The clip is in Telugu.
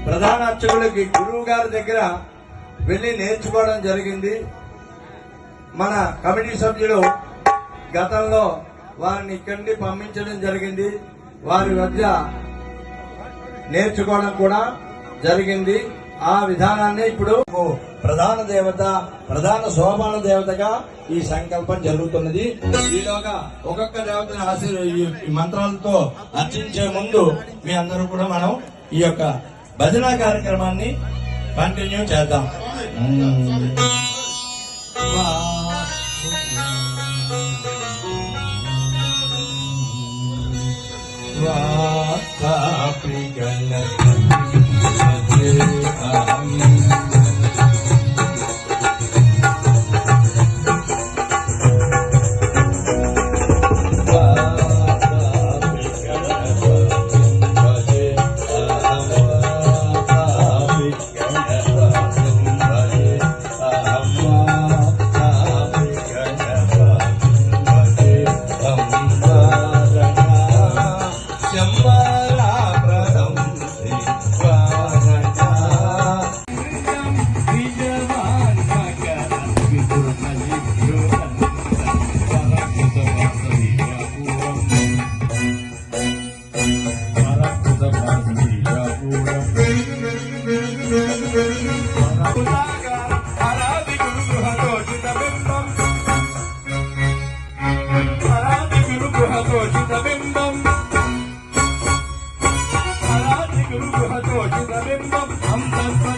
ప్రధాన అర్చకులకి గురువు గారి దగ్గర వెళ్లి నేర్చుకోవడం జరిగింది. మన కమిటీ సభ్యులు గతంలో వారిని ఇక్కడి పంపించడం జరిగింది. వారి మధ్య నేర్చుకోవడం కూడా జరిగింది. ఆ విధానాన్ని ఇప్పుడు ప్రధాన దేవత, ప్రధాన సోపాన దేవతగా ఈ సంకల్పం జరుగుతున్నది. ఈలోగా ఒక్కొక్క దేవతను ఈ మంత్రాలతో అర్చించే ముందు మీ అందరూ కూడా మనం ఈ యొక్క భజన కార్యక్రమాన్ని కంటిన్యూ చేద్దాం. I'm